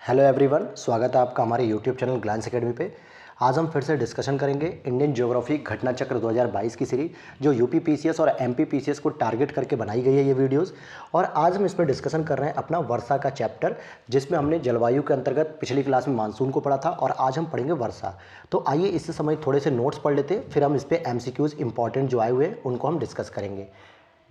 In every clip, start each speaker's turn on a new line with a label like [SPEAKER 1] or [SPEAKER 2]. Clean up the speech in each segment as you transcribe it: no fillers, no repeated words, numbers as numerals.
[SPEAKER 1] Hello everyone, स्वागत है आपका हमारे यूट्यूब चैनल ग्लैंस एकेडमी पे। आज हम फिर से डिस्कशन करेंगे इंडियन ज्योग्राफी घटना चक्र 2022 की सीरीज, जो यूपी पीसीएस और एमपी पीसीएस को टारगेट करके बनाई गई है ये वीडियोस। और आज हम इसमें डिस्कशन कर रहे हैं अपना वर्षा का चैप्टर, जिसमें हमने जलवायु के अंतर्गत पिछली क्लास में मानसून को पढ़ा था और आज हम पढ़ेंगे वर्षा। तो आइए इससे समय थोड़े से नोट्स पढ़ लेते हैं, फिर हम इस पर एमसीक्यूज इंपॉर्टेंट जो आए हुए हैं उनको हम डिस्कस करेंगे।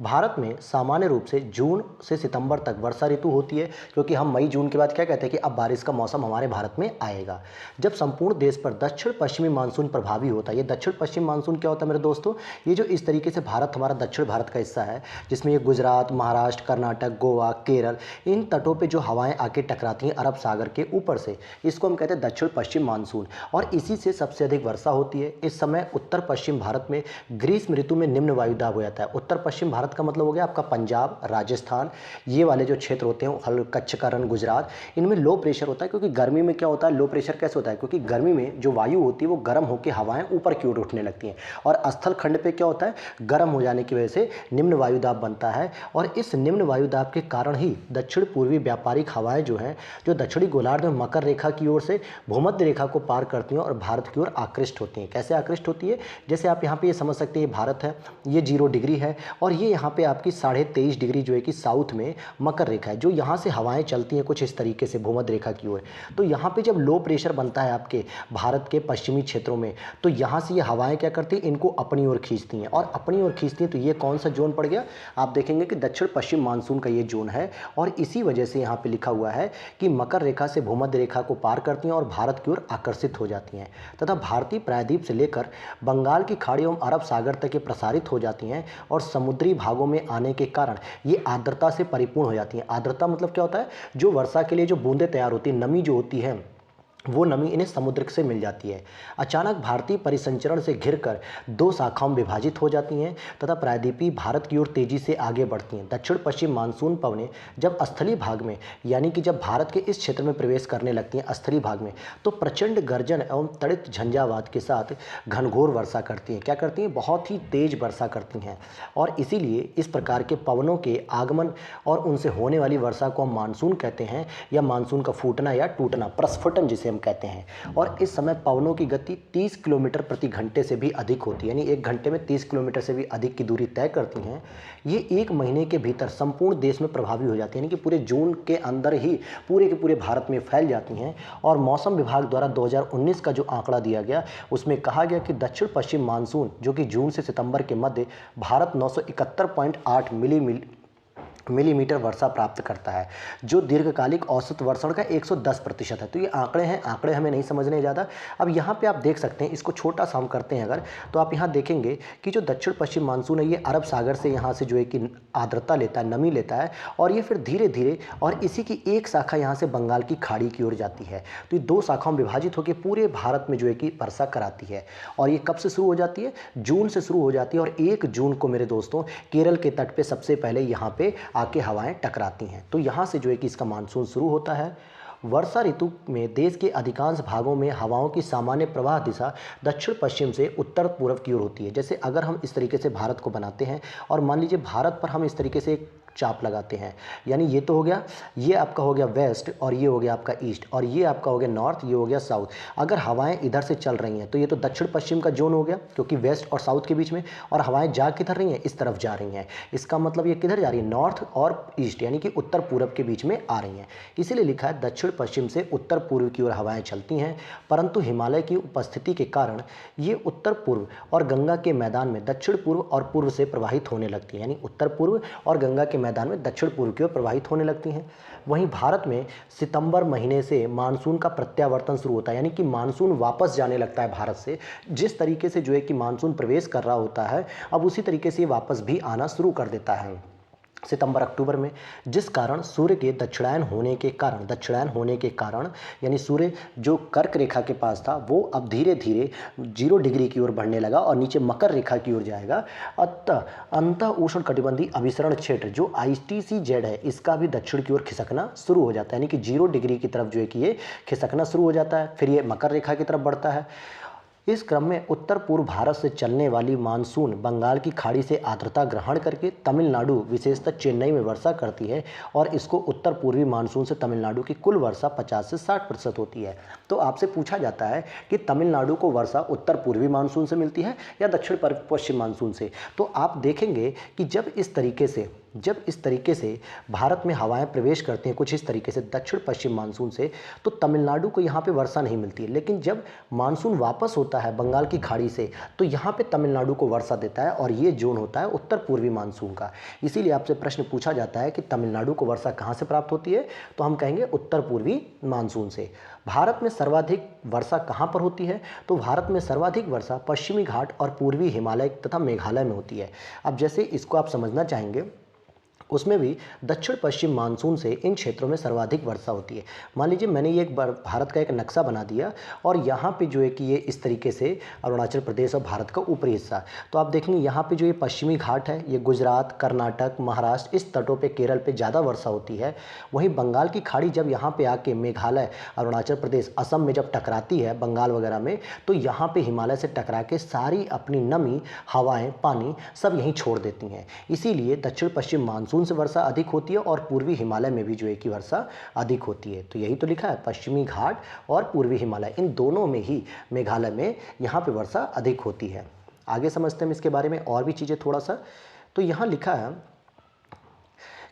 [SPEAKER 1] भारत में सामान्य रूप से जून से सितंबर तक वर्षा ऋतु होती है, क्योंकि हम मई जून के बाद क्या कहते हैं कि अब बारिश का मौसम हमारे भारत में आएगा। जब संपूर्ण देश पर दक्षिण पश्चिमी मानसून प्रभावी होता है। ये दक्षिण पश्चिम मानसून क्या होता है मेरे दोस्तों? ये जो इस तरीके से भारत हमारा दक्षिण भारत का हिस्सा है, जिसमें ये गुजरात, महाराष्ट्र, कर्नाटक, गोवा, केरल, इन तटों पर जो हवाएं आके टकराती हैं अरब सागर के ऊपर से, इसको हम कहते हैं दक्षिण पश्चिम मानसून। और इसी से सबसे अधिक वर्षा होती है। इस समय उत्तर पश्चिम भारत में ग्रीष्म ऋतु में निम्न वायुदाब हो जाता है। उत्तर पश्चिम भारत का मतलब हो गया आपका पंजाब, राजस्थान, ये वाले जो क्षेत्र होते हैं, कच्छ, करण, गुजरात, इनमें लो प्रेशर होता है। क्योंकि गर्मी में क्या होता है, लो प्रेशर कैसे होता है? क्योंकि गर्मी में जो वायु होती है वो गर्म होकर हवाएं ऊपर की ओर उठने लगती हैं, और स्थल खंड पे क्या होता है, गर्म हो जाने की वजह से निम्न वायुदाब बनता है। और इस निम्न वायुदाब के कारण ही दक्षिण पूर्वी व्यापारिक हवाएं जो हैं, जो दक्षिणी गोलार्ध में मकर रेखा की ओर से भूमध्य रेखा को पार करती हैं और भारत की ओर आकृष्ट होती हैं। कैसे आकृष्ट होती है? जैसे आप यहाँ पे ये समझ सकते हैं, भारत है, ये 0 डिग्री है, और ये यहाँ पे आपकी 23.5 डिग्री जो है कि साउथ में मकर रेखा है, जो यहाँ से हवाएं चलती हैं कुछ इस तरीके से भूमध्य रेखा की ओर। तो यहाँ पे जब लो प्रेशर बनता है आपके भारत के पश्चिमी क्षेत्रों में, तो यहाँ से ये हवाएं क्या करती हैं, इनको अपनी ओर खींचती हैं, और अपनी ओर खींचती हैं। तो ये कौन सा जोन पड़ गया? आप देखेंगे कि दक्षिण पश्चिम मानसून का ये जोन है। और इसी वजह से यहाँ पे लिखा हुआ है कि मकर रेखा से भूमध्य रेखा को पार करती हैं और भारत की ओर आकर्षित हो जाती हैं, तथा भारतीय प्रायद्वीप से लेकर बंगाल की खाड़ी एवं अरब सागर तक ये प्रसारित हो जाती हैं, और समुद्री भागों में आने के कारण ये आर्द्रता से परिपूर्ण हो जाती हैं। आर्द्रता मतलब क्या होता है? जो वर्षा के लिए जो बूंदें तैयार होती है, नमी जो होती है, वो नमी इन्हें समुद्र से मिल जाती है। अचानक भारतीय परिसंचरण से घिरकर 2 शाखाओं में विभाजित हो जाती हैं, तथा प्रायद्वीपीय भारत की ओर तेजी से आगे बढ़ती हैं। दक्षिण पश्चिम मानसून पवनें जब स्थलीय भाग में, यानी कि जब भारत के इस क्षेत्र में प्रवेश करने लगती हैं स्थलीय भाग में, तो प्रचंड गर्जन एवं तड़ित झंझावात के साथ घनघोर वर्षा करती हैं। क्या करती हैं? बहुत ही तेज वर्षा करती हैं। और इसीलिए इस प्रकार के पवनों के आगमन और उनसे होने वाली वर्षा को हम मानसून कहते हैं, या मानसून का फूटना या टूटना, प्रस्फुटन जिसे कहते हैं। और इस समय पवनों की गति 30 किलोमीटर प्रति घंटे से भी अधिक होती है, यानी 1 घंटे में 30 किलोमीटर से भी अधिक की दूरी तय करती हैं। ये 1 महीने के भीतर संपूर्ण देश में प्रभावी हो जाती है, यानी कि पूरे जून के अंदर ही पूरे के पूरे भारत में फैल जाती हैं। और मौसम विभाग द्वारा 2019 का जो आंकड़ा दिया गया, उसमें कहा गया कि दक्षिण पश्चिम मानसून जो कि जून से सितंबर के मध्य भारत 971.8 मिलीमीटर वर्षा प्राप्त करता है, जो दीर्घकालिक औसत वर्षण का 110% है। तो ये आंकड़े हैं, आंकड़े हमें नहीं समझने ज़्यादा। अब यहाँ पे आप देख सकते हैं, इसको छोटा सा हम करते हैं अगर, तो आप यहाँ देखेंगे कि जो दक्षिण पश्चिम मानसून है, ये अरब सागर से यहाँ से जो है कि आर्द्रता लेता है, नमी लेता है, और ये फिर धीरे धीरे, और इसी की एक शाखा यहाँ से बंगाल की खाड़ी की ओर जाती है। तो ये 2 शाखाओं में विभाजित होकर पूरे भारत में जो है कि वर्षा कराती है। और ये कब से शुरू हो जाती है? जून से शुरू हो जाती है। और 1 जून को मेरे दोस्तों केरल के तट पर सबसे पहले यहाँ पे आके हवाएं टकराती हैं। तो यहाँ से जो है कि इसका मानसून शुरू होता है। वर्षा ऋतु में देश के अधिकांश भागों में हवाओं की सामान्य प्रवाह दिशा दक्षिण पश्चिम से उत्तर पूर्व की ओर होती है। जैसे अगर हम इस तरीके से भारत को बनाते हैं, और मान लीजिए भारत पर हम इस तरीके से एक चाप लगाते हैं, यानी ये तो हो गया, ये आपका हो गया वेस्ट, और ये हो गया आपका ईस्ट, और ये आपका हो गया नॉर्थ, ये हो गया साउथ। अगर हवाएं इधर से चल रही हैं तो ये तो दक्षिण पश्चिम का जोन हो गया, क्योंकि वेस्ट और साउथ के बीच में, और हवाएं जा किधर रही हैं? इस तरफ जा रही हैं। इसका मतलब ये किधर जा रही है? नॉर्थ और ईस्ट, यानी कि उत्तर पूर्व के बीच में आ रही हैं। इसीलिए लिखा है दक्षिण पश्चिम से उत्तर पूर्व की ओर हवाएं चलती हैं। परंतु हिमालय की उपस्थिति के कारण ये उत्तर पूर्व और गंगा के मैदान में दक्षिण पूर्व और पूर्व से प्रवाहित होने लगती हैं, यानी उत्तर पूर्व और गंगा के मैदान में दक्षिण पूर्व की ओर प्रवाहित होने लगती हैं। वहीं भारत में सितंबर महीने से मानसून का प्रत्यावर्तन शुरू होता है, यानी कि मानसून वापस जाने लगता है भारत से। जिस तरीके से जो है कि मानसून प्रवेश कर रहा होता है, अब उसी तरीके से वापस भी आना शुरू कर देता है सितंबर अक्टूबर में, जिस कारण सूर्य के दक्षिणायन होने के कारण यानी सूर्य जो कर्क रेखा के पास था, वो अब धीरे धीरे 0 डिग्री की ओर बढ़ने लगा और नीचे मकर रेखा की ओर जाएगा। अतः अंतः उष्ण कटिबंधीय अभिसरण क्षेत्र जो ITCZ है, इसका भी दक्षिण की ओर खिसकना शुरू हो जाता है, यानी कि 0 डिग्री की तरफ जो है कि ये खिसकना शुरू हो जाता है। फिर ये मकर रेखा की तरफ बढ़ता है। इस क्रम में उत्तर पूर्व भारत से चलने वाली मानसून बंगाल की खाड़ी से आर्द्रता ग्रहण करके तमिलनाडु विशेषतः चेन्नई में वर्षा करती है और इसको उत्तर पूर्वी मानसून से तमिलनाडु की कुल वर्षा 50 से 60% होती है। तो आपसे पूछा जाता है कि तमिलनाडु को वर्षा उत्तर पूर्वी मानसून से मिलती है या दक्षिण पश्चिम मानसून से। तो आप देखेंगे कि जब इस तरीके से भारत में हवाएं प्रवेश करती हैं कुछ इस तरीके से दक्षिण पश्चिम मानसून से, तो तमिलनाडु को यहाँ पे वर्षा नहीं मिलती है। लेकिन जब मानसून वापस होता है बंगाल की खाड़ी से तो यहाँ पे तमिलनाडु को वर्षा देता है और ये जोन होता है उत्तर पूर्वी मानसून का। इसीलिए आपसे प्रश्न पूछा जाता है कि तमिलनाडु को वर्षा कहाँ से प्राप्त होती है, तो हम कहेंगे उत्तर पूर्वी मानसून से। भारत में सर्वाधिक वर्षा कहाँ पर होती है, तो भारत में सर्वाधिक वर्षा पश्चिमी घाट और पूर्वी हिमालय तथा मेघालय में होती है। अब जैसे इसको आप समझना चाहेंगे, उसमें भी दक्षिण पश्चिम मानसून से इन क्षेत्रों में सर्वाधिक वर्षा होती है। मान लीजिए मैंने ये एक बार भारत का एक नक्शा बना दिया और यहाँ पे जो है कि ये इस तरीके से अरुणाचल प्रदेश और भारत का ऊपरी हिस्सा, तो आप देखेंगे यहाँ पे जो ये पश्चिमी घाट है ये गुजरात, कर्नाटक, महाराष्ट्र इस तटों पे, केरल पे ज़्यादा वर्षा होती है। वहीं बंगाल की खाड़ी जब यहाँ पे आके मेघालय, अरुणाचल प्रदेश, असम में जब टकराती है बंगाल वगैरह में, तो यहाँ पे हिमालय से टकरा के सारी अपनी नमी, हवाएँ, पानी सब यहीं छोड़ देती हैं। इसीलिए दक्षिण पश्चिम मानसून से वर्षा अधिक होती है और पूर्वी हिमालय में भी जो है कि वर्षा अधिक होती है। तो यही तो लिखा है, पश्चिमी घाट और पूर्वी हिमालय, इन दोनों में ही मेघालय में यहाँ पे वर्षा अधिक होती है। आगे समझते हैं इसके बारे में और भी चीज़ें थोड़ा सा। तो यहाँ लिखा है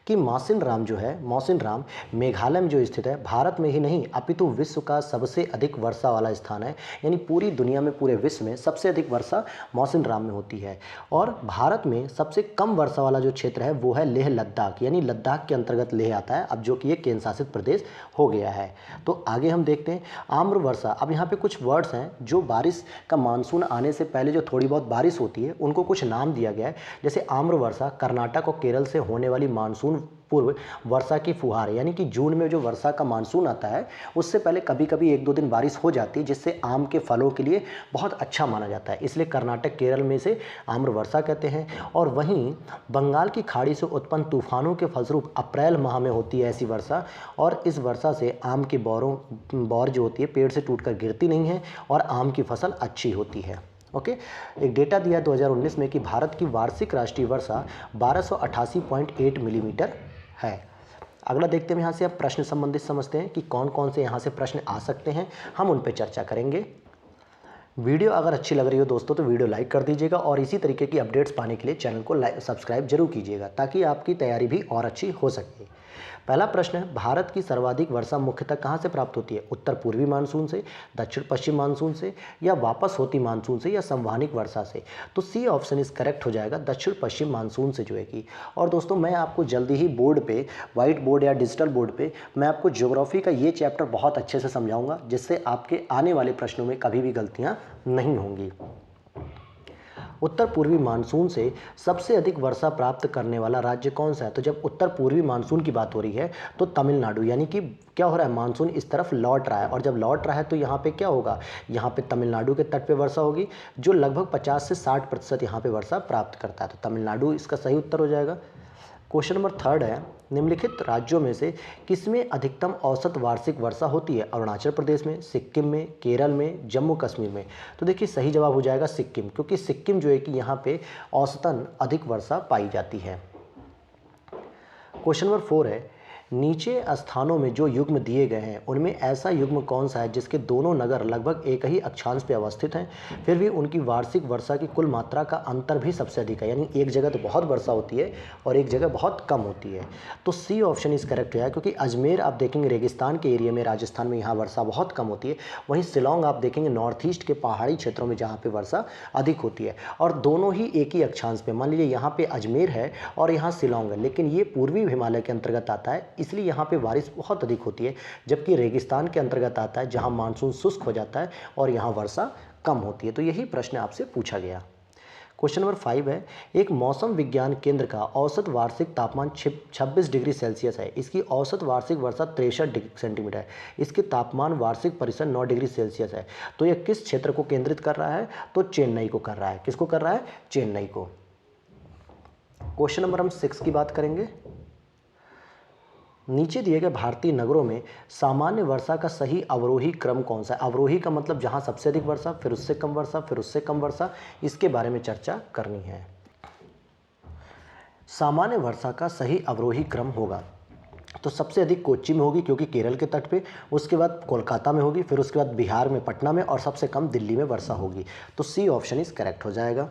[SPEAKER 1] कि मौसिनराम जो है, मौसिनराम मेघालय में जो स्थित है, भारत में ही नहीं अपितु विश्व का सबसे अधिक वर्षा वाला स्थान है। यानी पूरी दुनिया में, पूरे विश्व में सबसे अधिक वर्षा मौसिनराम में होती है। और भारत में सबसे कम वर्षा वाला जो क्षेत्र है वो है लेह लद्दाख, यानी लद्दाख के अंतर्गत लेह आता है, अब जो कि एक केंद्र शासित प्रदेश हो गया है। तो आगे हम देखते हैं आम्र वर्षा। अब यहाँ पे कुछ वर्ड्स हैं जो बारिश का मानसून आने से पहले जो थोड़ी बहुत बारिश होती है उनको कुछ नाम दिया गया है। जैसे आम्र वर्षा कर्नाटक और केरल से होने वाली मानसून पूर्व वर्षा की फुहार, यानी कि जून में जो वर्षा का मानसून आता है उससे पहले कभी कभी 1-2 दिन बारिश हो जाती है, जिससे आम के फलों के लिए बहुत अच्छा माना जाता है। इसलिए कर्नाटक, केरल में से आम्र वर्षा कहते हैं। और वहीं बंगाल की खाड़ी से उत्पन्न तूफानों के फलस्वरूप अप्रैल माह में होती है ऐसी वर्षा, और इस वर्षा से आम की बौर जो होती है पेड़ से टूटकर गिरती नहीं है और आम की फसल अच्छी होती है। ओके, एक डेटा दिया है 2019 में कि भारत की वार्षिक राष्ट्रीय वर्षा 1288.8 मिलीमीटर है। अगला देखते हैं, यहाँ से आप प्रश्न संबंधित समझते हैं कि कौन कौन से यहाँ से प्रश्न आ सकते हैं, हम उन पर चर्चा करेंगे। वीडियो अगर अच्छी लग रही हो दोस्तों तो वीडियो लाइक कर दीजिएगा और इसी तरीके की अपडेट्स पाने के लिए चैनल को सब्सक्राइब जरूर कीजिएगा ताकि आपकी तैयारी भी और अच्छी हो सके। पहला प्रश्न है, भारत की सर्वाधिक वर्षा मुख्यतः कहाँ से प्राप्त होती है? उत्तर पूर्वी मानसून से, दक्षिण पश्चिम मानसून से, या वापस होती मानसून से, या संवहनिक वर्षा से? तो सी ऑप्शन इस करेक्ट हो जाएगा, दक्षिण पश्चिम मानसून से जो है कि। और दोस्तों मैं आपको जल्दी ही बोर्ड पे, व्हाइट बोर्ड या डिजिटल बोर्ड पे मैं आपको ज्योग्राफी का ये चैप्टर बहुत अच्छे से समझाऊंगा, जिससे आपके आने वाले प्रश्नों में कभी भी गलतियाँ नहीं होंगी। उत्तर पूर्वी मानसून से सबसे अधिक वर्षा प्राप्त करने वाला राज्य कौन सा है? तो जब उत्तर पूर्वी मानसून की बात हो रही है तो तमिलनाडु, यानी कि क्या हो रहा है, मानसून इस तरफ लौट रहा है, और जब लौट रहा है तो यहाँ पे क्या होगा, यहाँ पे तमिलनाडु के तट पे वर्षा होगी जो लगभग 50 से 60% यहाँ पे वर्षा प्राप्त करता है। तो तमिलनाडु इसका सही उत्तर हो जाएगा। क्वेश्चन नंबर 3 है, निम्नलिखित राज्यों में से किसमें अधिकतम औसत वार्षिक वर्षा होती है? अरुणाचल प्रदेश में, सिक्किम में, केरल में, जम्मू कश्मीर में? तो देखिए सही जवाब हो जाएगा सिक्किम, क्योंकि सिक्किम जो है कि यहाँ पे औसतन अधिक वर्षा पाई जाती है। क्वेश्चन नंबर 4 है, नीचे स्थानों में जो युग्म दिए गए हैं उनमें ऐसा युग्म कौन सा है जिसके दोनों नगर लगभग एक ही अक्षांश पे अवस्थित हैं, फिर भी उनकी वार्षिक वर्षा की कुल मात्रा का अंतर भी सबसे अधिक है? यानी एक जगह तो बहुत वर्षा होती है और एक जगह बहुत कम होती है। तो सी ऑप्शन इस करेक्ट है, क्योंकि अजमेर आप देखेंगे रेगिस्तान के एरिया में, राजस्थान में, यहाँ वर्षा बहुत कम होती है। वहीं शिलोंग आप देखेंगे नॉर्थ ईस्ट के पहाड़ी क्षेत्रों में जहाँ पे वर्षा अधिक होती है, और दोनों ही एक ही अक्षांश पे। मान लीजिए यहाँ पे अजमेर है और यहाँ शिलोंग है, लेकिन ये पूर्वी हिमालय के अंतर्गत आता है, इसलिए यहाँ पे बारिश बहुत अधिक होती है, जबकि रेगिस्तान के अंतर्गत आता है जहाँ मानसून शुष्क हो जाता है और यहाँ वर्षा कम होती है। तो यही प्रश्न आपसे पूछा गया। क्वेश्चन नंबर 5 है, एक मौसम विज्ञान केंद्र का औसत वार्षिक तापमान 26 डिग्री सेल्सियस है, इसकी औसत वार्षिक वर्षा 63 सेंटीमीटर है, इसके तापमान वार्षिक परिसर 9 डिग्री सेल्सियस है। तो यह किस क्षेत्र को केंद्रित कर रहा है? तो चेन्नई को कर रहा है। किसको कर रहा है? चेन्नई को। क्वेश्चन नंबर हम 6 की बात करेंगे। नीचे दिए गए भारतीय नगरों में सामान्य वर्षा का सही अवरोही क्रम कौन सा है? अवरोही का मतलब जहां सबसे अधिक वर्षा, फिर उससे कम वर्षा, फिर उससे कम वर्षा, इसके बारे में चर्चा करनी है। सामान्य वर्षा का सही अवरोही क्रम होगा तो सबसे अधिक कोच्चि में होगी क्योंकि केरल के तट पे, उसके बाद कोलकाता में होगी, फिर उसके बाद बिहार में पटना में, और सबसे कम दिल्ली में वर्षा होगी। तो सी ऑप्शन इज करेक्ट हो जाएगा।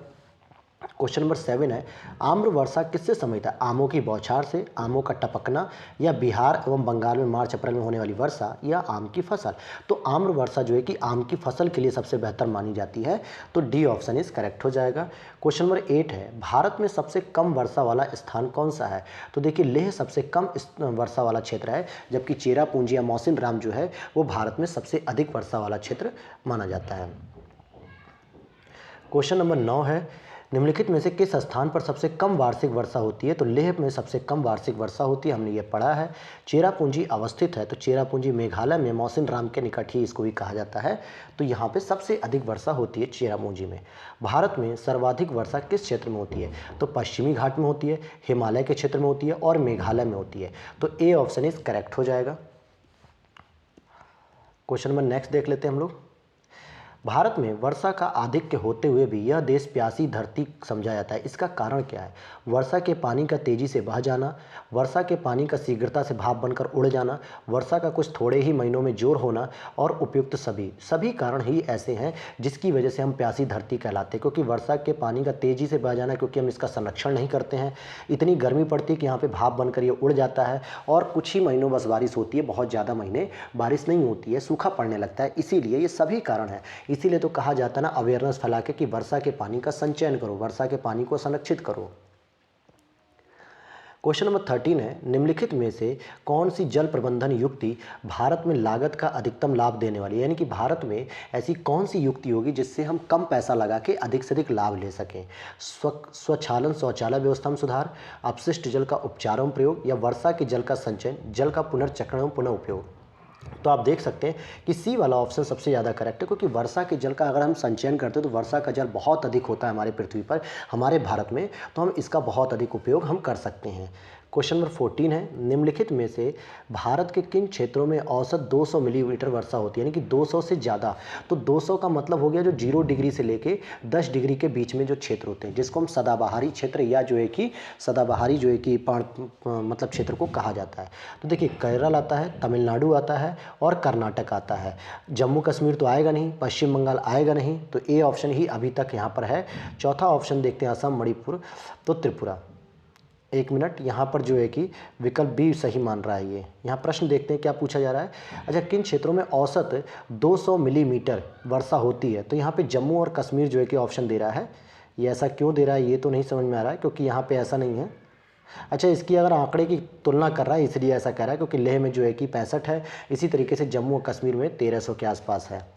[SPEAKER 1] क्वेश्चन नंबर 7 है, आम्र वर्षा किससे संबंधित है? आमों की बौछार से, आमों का टपकना, या बिहार एवं बंगाल में मार्च अप्रैल में होने वाली वर्षा, या आम की फसल? तो आम्र वर्षा जो है कि आम की फसल के लिए सबसे बेहतर मानी जाती है, तो डी ऑप्शन इज करेक्ट हो जाएगा। क्वेश्चन नंबर 8 है, भारत में सबसे कम वर्षा वाला स्थान कौन सा है? तो देखिए लेह सबसे कम वर्षा वाला क्षेत्र है, जबकि चेरापूंजी या मौसिन राम जो है वो भारत में सबसे अधिक वर्षा वाला क्षेत्र माना जाता है। क्वेश्चन नंबर 9 है, निम्नलिखित में से किस स्थान पर सबसे कम वार्षिक वर्षा होती है? तो लेह में सबसे कम वार्षिक वर्षा होती है, हमने ये पढ़ा है। चेरापूंजी अवस्थित है, तो चेरापूंजी मेघालय में मौसिन राम के निकट ही इसको भी कहा जाता है, तो यहाँ पे सबसे अधिक वर्षा होती है चेरापूंजी में। भारत में सर्वाधिक वर्षा किस क्षेत्र में होती है? तो पश्चिमी घाट में होती है, हिमालय के क्षेत्र में होती है, और मेघालय में होती है, तो ए ऑप्शन इज करेक्ट हो जाएगा। क्वेश्चन नंबर नेक्स्ट देख लेते हैं हम लोग। भारत में वर्षा का आधिक्य होते हुए भी यह देश प्यासी धरती समझा जाता है, इसका कारण क्या है? वर्षा के पानी का तेजी से बह जाना, वर्षा के पानी का शीघ्रता से भाप बनकर उड़ जाना, वर्षा का कुछ थोड़े ही महीनों में जोर होना, और उपयुक्त सभी कारण ही ऐसे हैं जिसकी वजह से हम प्यासी धरती कहलाते हैं। क्योंकि वर्षा के पानी का तेजी से बह जाना, क्योंकि हम इसका संरक्षण नहीं करते हैं, इतनी गर्मी पड़ती है कि यहाँ पे भाप बनकर ये उड़ जाता है, और कुछ ही महीनों बस बारिश होती है, बहुत ज़्यादा महीने बारिश नहीं होती है, सूखा पड़ने लगता है। इसीलिए ये सभी कारण हैं, इसीलिए तो कहा जाता है ना अवेयरनेस फैला के कि वर्षा के पानी का संचयन करो, वर्षा के पानी को संरक्षित करो। क्वेश्चन नंबर 13 है, निम्नलिखित में से कौन सी जल प्रबंधन युक्ति भारत में लागत का अधिकतम लाभ देने वाली है? यानी कि भारत में ऐसी कौन सी युक्ति होगी जिससे हम कम पैसा लगा के अधिक से अधिक लाभ ले सकें? स्वचालन शौचालय व्यवस्था में सुधार, अपशिष्ट जल का उपचार एवं प्रयोग, या वर्षा के जल का संचयन, जल का पुनर्चक्रण एवं पुनः उपयोग? तो आप देख सकते हैं कि सी वाला ऑप्शन सबसे ज़्यादा करेक्ट है, क्योंकि वर्षा के जल का अगर हम संचयन करते हैं तो वर्षा का जल बहुत अधिक होता है हमारे पृथ्वी पर, हमारे भारत में, तो हम इसका बहुत अधिक उपयोग हम कर सकते हैं। क्वेश्चन नंबर 14 है, निम्नलिखित में से भारत के किन क्षेत्रों में औसत 200 मिलीमीटर वर्षा होती है? यानी कि 200 से ज़्यादा, तो 200 का मतलब हो गया जो 0 डिग्री से लेके 10 डिग्री के बीच में जो क्षेत्र होते हैं, जिसको हम सदाबहारी क्षेत्र या जो है कि सदाबहारी जो है कि मतलब क्षेत्र को कहा जाता है। तो देखिए केरल आता है, तमिलनाडु आता है, और कर्नाटक आता है। जम्मू कश्मीर तो आएगा नहीं, पश्चिम बंगाल आएगा नहीं, तो ए ऑप्शन ही अभी तक यहाँ पर है। चौथा ऑप्शन देखते हैं असम, मणिपुर, तो त्रिपुरा। एक मिनट, यहाँ पर जो है कि विकल्प बी सही मान रहा है। ये यहाँ प्रश्न देखते हैं क्या पूछा जा रहा है। अच्छा, किन क्षेत्रों में औसत 200 मिलीमीटर वर्षा होती है? तो यहाँ पे जम्मू और कश्मीर जो है कि ऑप्शन दे रहा है। ये ऐसा क्यों दे रहा है ये तो नहीं समझ में आ रहा है, क्योंकि यहाँ पे ऐसा नहीं है। अच्छा, इसकी अगर आंकड़े की तुलना कर रहा है इसलिए ऐसा कह रहा है, क्योंकि लेह में जो है कि 65 है, इसी तरीके से जम्मू और कश्मीर में 1300 के आसपास है।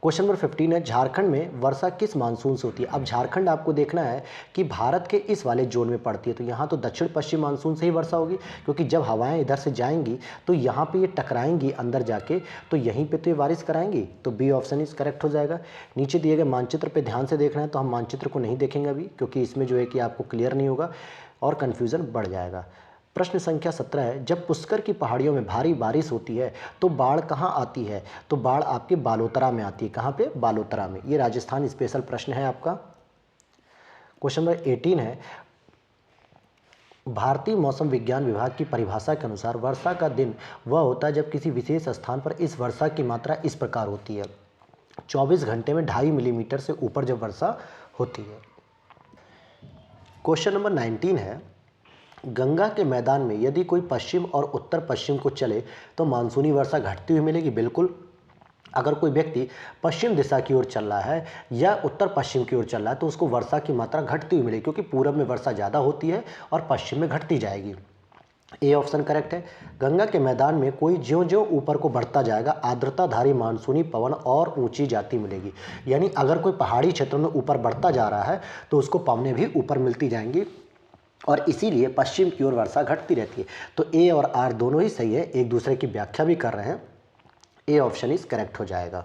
[SPEAKER 1] क्वेश्चन नंबर 15 है, झारखंड में वर्षा किस मानसून से होती है? अब झारखंड आपको देखना है कि भारत के इस वाले जोन में पड़ती है, तो यहाँ तो दक्षिण पश्चिम मानसून से ही वर्षा होगी, क्योंकि जब हवाएं इधर से जाएंगी तो यहाँ पे ये टकराएंगी अंदर जाके, तो यहीं पे तो ये बारिश कराएंगी, तो बी ऑप्शन इज करेक्ट हो जाएगा। नीचे दिए गए मानचित्र पे ध्यान से देखना है, तो हम मानचित्र को नहीं देखेंगे अभी, क्योंकि इसमें जो है कि आपको क्लियर नहीं होगा और कन्फ्यूज़न बढ़ जाएगा। प्रश्न संख्या 17 है, जब पुष्कर की पहाड़ियों में भारी बारिश होती है तो बाढ़ कहाँ आती है? तो बाढ़ आपके बालोतरा में आती है। कहाँ पे? बालोतरा में। ये राजस्थान स्पेशल प्रश्न है आपका। क्वेश्चन नंबर 18 है, भारतीय मौसम विज्ञान विभाग की परिभाषा के अनुसार वर्षा का दिन वह होता है जब किसी विशेष स्थान पर इस वर्षा की मात्रा इस प्रकार होती है: 24 घंटे में 2.5 मिलीमीटर से ऊपर जब वर्षा होती है। क्वेश्चन नंबर 19 है, गंगा के मैदान में यदि कोई पश्चिम और उत्तर पश्चिम को चले तो मानसूनी वर्षा घटती हुई मिलेगी? बिल्कुल। अगर कोई व्यक्ति पश्चिम दिशा की ओर चल रहा है या उत्तर पश्चिम की ओर चल रहा है तो उसको वर्षा की मात्रा घटती हुई मिलेगी, क्योंकि पूरब में वर्षा ज़्यादा होती है और पश्चिम में घटती जाएगी। ए ऑप्शन करेक्ट है। गंगा के मैदान में कोई ज्यों ज्यों ऊपर को बढ़ता जाएगा आर्द्रताधारी मानसूनी पवन और ऊंची जाती मिलेगी। यानी अगर कोई पहाड़ी क्षेत्र में ऊपर बढ़ता जा रहा है तो उसको पवनें भी ऊपर मिलती जाएंगी, और इसीलिए पश्चिम की ओर वर्षा घटती रहती है। तो ए और आर दोनों ही सही है, एक दूसरे की व्याख्या भी कर रहे हैं। ए ऑप्शन इज करेक्ट हो जाएगा।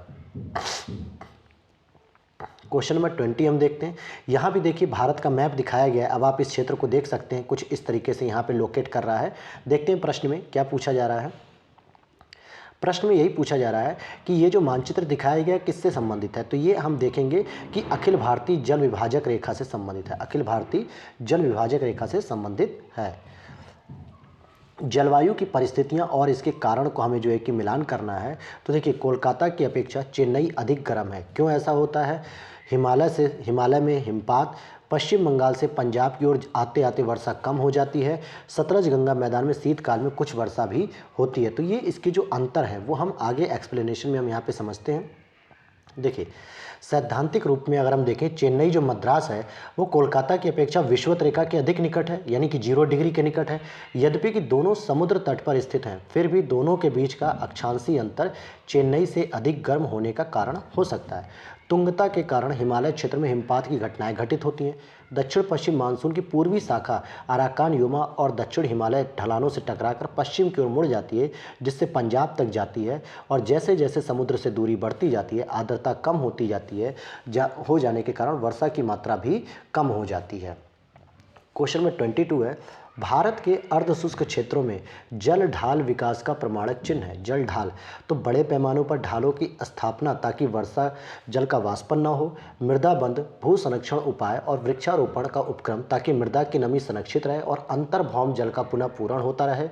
[SPEAKER 1] क्वेश्चन नंबर 20 हम देखते हैं। यहाँ भी देखिए भारत का मैप दिखाया गया है। अब आप इस क्षेत्र को देख सकते हैं, कुछ इस तरीके से यहाँ पे लोकेट कर रहा है। देखते हैं प्रश्न में क्या पूछा जा रहा है। प्रश्न में यही पूछा जा रहा है कि ये जो मानचित्र दिखाया गया किससे संबंधित है। तो ये हम देखेंगे कि अखिल भारतीय जल विभाजक रेखा से संबंधित है। अखिल भारतीय जल विभाजक रेखा से संबंधित है। जलवायु की परिस्थितियां और इसके कारण को हमें जो है कि मिलान करना है। तो देखिए कोलकाता की अपेक्षा चेन्नई अधिक गर्म है। क्यों ऐसा होता है? हिमालय में हिमपात, पश्चिम बंगाल से पंजाब की ओर आते आते वर्षा कम हो जाती है, सतलज गंगा मैदान में शीतकाल में कुछ वर्षा भी होती है। तो ये इसके जो अंतर है वो हम आगे एक्सप्लेनेशन में हम यहाँ पे समझते हैं। देखिए सैद्धांतिक रूप में अगर हम देखें, चेन्नई जो मद्रास है वो कोलकाता की अपेक्षा विषुवत रेखा के अधिक निकट है, यानी कि 0 डिग्री के निकट है। यद्यपि कि दोनों समुद्र तट पर स्थित हैं, फिर भी दोनों के बीच का अक्षांशीय अंतर चेन्नई से अधिक गर्म होने का कारण हो सकता है। तुंगता के कारण हिमालय क्षेत्र में हिमपात की घटनाएं घटित होती हैं। दक्षिण पश्चिम मानसून की पूर्वी शाखा अराकान युमा और दक्षिण हिमालय ढलानों से टकराकर पश्चिम की ओर मुड़ जाती है, जिससे पंजाब तक जाती है। और जैसे जैसे समुद्र से दूरी बढ़ती जाती है, आर्द्रता कम होती जाती है, हो जाने के कारण वर्षा की मात्रा भी कम हो जाती है। क्वेश्चन नंबर 22 है, भारत के अर्ध शुष्क क्षेत्रों में जल ढाल विकास का प्रमाणक चिन्ह है। जल ढाल तो बड़े पैमानों पर ढालों की स्थापना ताकि वर्षा जल का वाष्पन न हो, मृदा बंध भू संरक्षण उपाय और वृक्षारोपण का उपक्रम ताकि मृदा की नमी संरक्षित रहे और अंतर्भौम जल का पुनः पूरण होता रहे,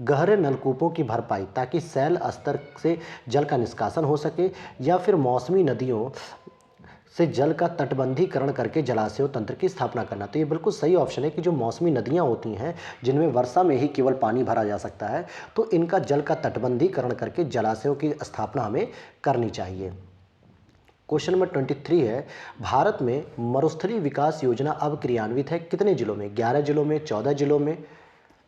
[SPEAKER 1] गहरे नलकूपों की भरपाई ताकि सैल स्तर से जल का निष्कासन हो सके, या फिर मौसमी नदियों से जल का तटबंधीकरण करके जलाशयों तंत्र की स्थापना करना। तो ये बिल्कुल सही ऑप्शन है कि जो मौसमी नदियाँ होती हैं जिनमें वर्षा में ही केवल पानी भरा जा सकता है, तो इनका जल का तटबंधीकरण करके जलाशयों की स्थापना हमें करनी चाहिए। क्वेश्चन नंबर 23 है, भारत में मरुस्थलीय विकास योजना अब क्रियान्वित है कितने जिलों में? 11 जिलों में, 14 जिलों में,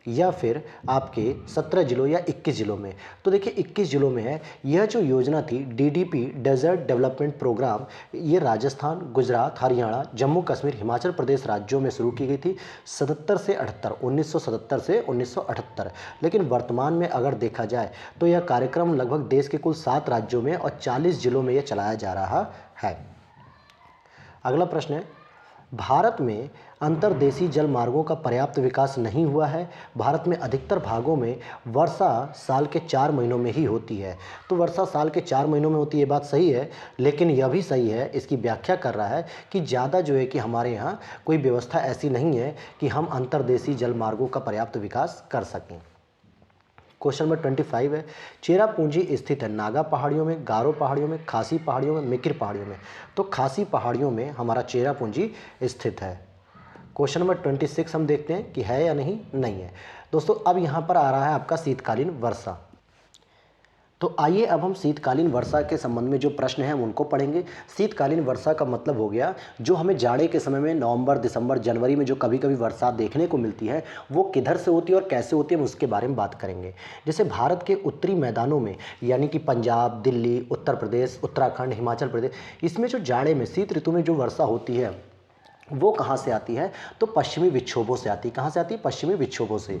[SPEAKER 1] या फिर आपके 17 जिलों या 21 जिलों में? तो देखिए 21 जिलों में है। यह जो योजना थी DDP डेजर्ट डेवलपमेंट प्रोग्राम, ये राजस्थान, गुजरात, हरियाणा, जम्मू कश्मीर, हिमाचल प्रदेश राज्यों में शुरू की गई थी 1977 से 1978। लेकिन वर्तमान में अगर देखा जाए तो यह कार्यक्रम लगभग देश के कुल 7 राज्यों में और 40 जिलों में यह चलाया जा रहा है। अगला प्रश्न है, भारत में अंतर्देशीय जल मार्गों का पर्याप्त विकास नहीं हुआ है। भारत में अधिकतर भागों में वर्षा साल के 4 महीनों में ही होती है। तो वर्षा साल के 4 महीनों में होती है, ये बात सही है, लेकिन यह भी सही है, इसकी व्याख्या कर रहा है कि ज़्यादा जो है कि हमारे यहाँ कोई व्यवस्था ऐसी नहीं है कि हम अंतर्देशीय जल मार्गों का पर्याप्त विकास कर सकें। क्वेश्चन नंबर 25 है, चेरापूंजी स्थित है नागा पहाड़ियों में, गारो पहाड़ियों में, खासी पहाड़ियों में, मिकिर पहाड़ियों में? तो खासी पहाड़ियों में हमारा चेरापूंजी स्थित है। क्वेश्चन नंबर 26 हम देखते हैं कि है या नहीं है। दोस्तों अब यहाँ पर आ रहा है आपका शीतकालीन वर्षा। तो आइए अब हम शीतकालीन वर्षा के संबंध में जो प्रश्न हैं हम उनको पढ़ेंगे। शीतकालीन वर्षा का मतलब हो गया जो हमें जाड़े के समय में नवंबर, दिसंबर, जनवरी में जो कभी कभी वर्षा देखने को मिलती है वो किधर से होती है और कैसे होती है, हम उसके बारे में बात करेंगे। जैसे भारत के उत्तरी मैदानों में, यानी कि पंजाब, दिल्ली, उत्तर प्रदेश, उत्तराखंड, हिमाचल प्रदेश, इसमें जो जाड़े में शीत ऋतु में जो वर्षा होती है वो कहाँ से आती है? तो पश्चिमी विक्षोभों से आती है। कहाँ से आती है? पश्चिमी विक्षोभों से।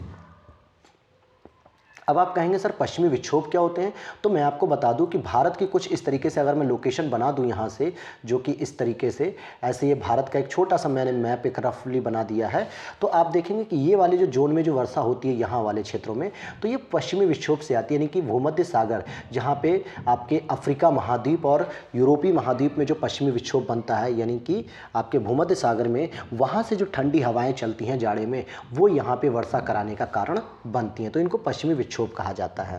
[SPEAKER 1] अब आप कहेंगे सर पश्चिमी विक्षोभ क्या होते हैं? तो मैं आपको बता दूं कि भारत की कुछ इस तरीके से अगर मैं लोकेशन बना दूं यहाँ से, जो कि इस तरीके से, ऐसे ये भारत का एक छोटा सा मैंने मैप एक रफली बना दिया है, तो आप देखेंगे कि ये वाले जो जोन में जो वर्षा होती है यहाँ वाले क्षेत्रों में, तो ये पश्चिमी विक्षोभ से आती है, यानी कि भूमध्य सागर, जहाँ पे आपके अफ्रीका महाद्वीप और यूरोपीय महाद्वीप में जो पश्चिमी विक्षोभ बनता है, यानी कि आपके भूमध्य सागर में, वहाँ से जो ठंडी हवाएँ चलती हैं जाड़े में, वो यहाँ पर वर्षा कराने का कारण बनती हैं। तो इनको पश्चिमी विक्षोभ कहा जाता है।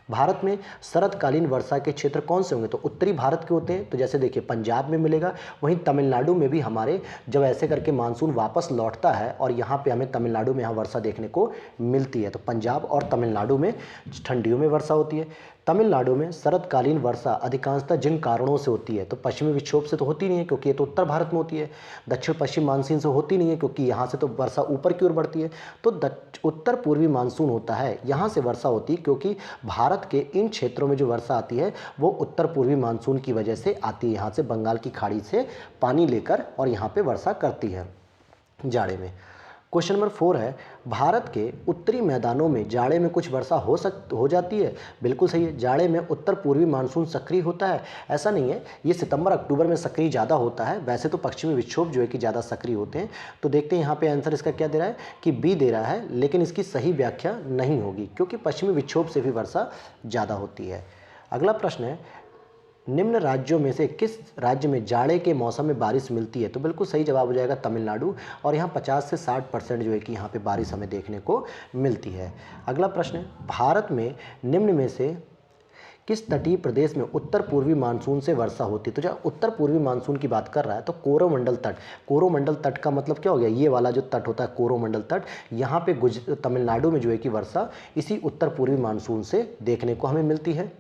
[SPEAKER 1] भारत में शरतकालीन वर्षा के क्षेत्र कौन से होंगे? तो उत्तरी भारत के होते हैं। तो जैसे देखिए पंजाब में मिलेगा, वहीं तमिलनाडु में भी हमारे जब ऐसे करके मानसून वापस लौटता है और यहाँ पे हमें तमिलनाडु में यहाँ वर्षा देखने को मिलती है। तो पंजाब और तमिलनाडु में ठंडियों में वर्षा होती है। तमिलनाडु में शरतकालीन वर्षा अधिकांशतः जिन कारणों से होती है, तो पश्चिमी विक्षोभ से तो होती नहीं है क्योंकि ये तो उत्तर भारत में होती है, दक्षिण पश्चिम मानसून से होती नहीं है क्योंकि यहाँ से तो वर्षा ऊपर की ओर बढ़ती है, तो उत्तर पूर्वी मानसून होता है, यहाँ से वर्षा होती है, क्योंकि भारत के इन क्षेत्रों में जो वर्षा आती है वो उत्तर पूर्वी मानसून की वजह से आती है, यहाँ से बंगाल की खाड़ी से पानी लेकर और यहाँ पर वर्षा करती है जाड़े में। क्वेश्चन नंबर 4 है, भारत के उत्तरी मैदानों में जाड़े में कुछ वर्षा हो जाती है। बिल्कुल सही है, जाड़े में उत्तर पूर्वी मानसून सक्रिय होता है। ऐसा नहीं है, ये सितंबर अक्टूबर में सक्रिय ज़्यादा होता है। वैसे तो पश्चिमी विक्षोभ जो है कि ज़्यादा सक्रिय होते हैं। तो देखते हैं यहाँ पे आंसर इसका क्या दे रहा है कि बी दे रहा है, लेकिन इसकी सही व्याख्या नहीं होगी क्योंकि पश्चिमी विक्षोभ से भी वर्षा ज़्यादा होती है। अगला प्रश्न है, निम्न राज्यों में से किस राज्य में जाड़े के मौसम में बारिश मिलती है। तो बिल्कुल सही जवाब हो जाएगा तमिलनाडु, और यहाँ 50 से 60% जो है कि यहाँ पे बारिश हमें देखने को मिलती है। अगला प्रश्न है, भारत में निम्न में से किस तटीय प्रदेश में उत्तर पूर्वी मानसून से वर्षा होती है। तो जब उत्तर पूर्वी मानसून की बात कर रहा है तो कोरोमंडल तट, कोरोमंडल तट का मतलब क्या हो गया, ये वाला जो तट होता है कोरोमंडल तट, यहाँ पे तमिलनाडु में जो है कि वर्षा इसी उत्तर पूर्वी मानसून से देखने को हमें मिलती है।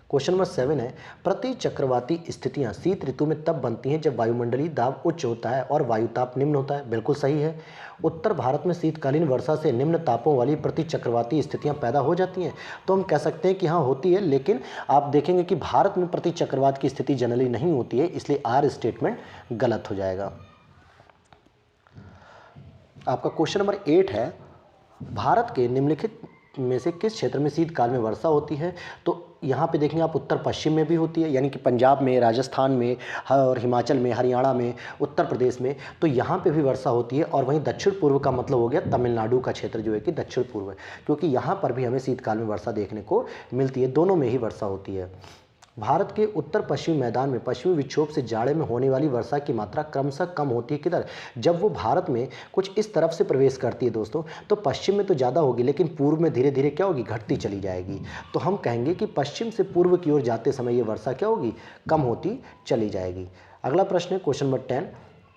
[SPEAKER 1] क्वेश्चन नंबर 7 है, प्रति चक्रवाती स्थितियां शीत ऋतु में तब बनती हैं जब वायुमंडलीय दाब उच्च होता है और वायुताप निम्न होता है। बिल्कुल सही है, उत्तर भारत में शीतकालीन वर्षा से निम्न तापों वाली प्रति चक्रवाती स्थितियां पैदा हो जाती हैं। तो हम कह सकते हैं कि हाँ होती है, लेकिन आप देखेंगे कि भारत में प्रति चक्रवात की स्थिति जनरली नहीं होती है, इसलिए आर स्टेटमेंट गलत हो जाएगा। आपका क्वेश्चन नंबर 8 है, भारत के निम्नलिखित में से किस क्षेत्र में शीतकाल में वर्षा होती है। तो यहाँ पे देखेंगे आप उत्तर पश्चिम में भी होती है, यानी कि पंजाब में, राजस्थान में और हिमाचल में, हरियाणा में, उत्तर प्रदेश में, तो यहाँ पे भी वर्षा होती है। और वहीं दक्षिण पूर्व का मतलब हो गया तमिलनाडु का क्षेत्र जो है कि दक्षिण पूर्व है, क्योंकि यहाँ पर भी हमें शीतकाल में वर्षा देखने को मिलती है। दोनों में ही वर्षा होती है। भारत के उत्तर पश्चिमी मैदान में पश्चिमी विक्षोभ से जाड़े में होने वाली वर्षा की मात्रा क्रमशः कम होती है किधर, जब वो भारत में कुछ इस तरफ से प्रवेश करती है दोस्तों, तो पश्चिम में तो ज़्यादा होगी लेकिन पूर्व में धीरे धीरे क्या होगी, घटती चली जाएगी। तो हम कहेंगे कि पश्चिम से पूर्व की ओर जाते समय ये वर्षा क्या होगी, कम होती चली जाएगी। अगला प्रश्न है क्वेश्चन नंबर 10,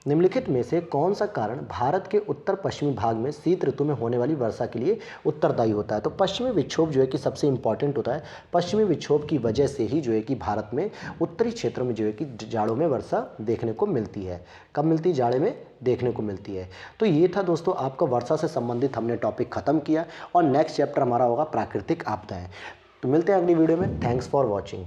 [SPEAKER 1] निम्नलिखित में से कौन सा कारण भारत के उत्तर पश्चिमी भाग में शीत ऋतु में होने वाली वर्षा के लिए उत्तरदायी होता है। तो पश्चिमी विक्षोभ जो है कि सबसे इंपॉर्टेंट होता है। पश्चिमी विक्षोभ की वजह से ही जो है कि भारत में उत्तरी क्षेत्रों में जो है कि जाड़ों में वर्षा देखने को मिलती है। कब मिलती है, जाड़े में देखने को मिलती है। तो ये था दोस्तों आपका वर्षा से संबंधित हमने टॉपिक खत्म किया, और नेक्स्ट चैप्टर हमारा होगा प्राकृतिक आपदाएं। तो मिलते हैं अगली वीडियो में। Thanks for watching.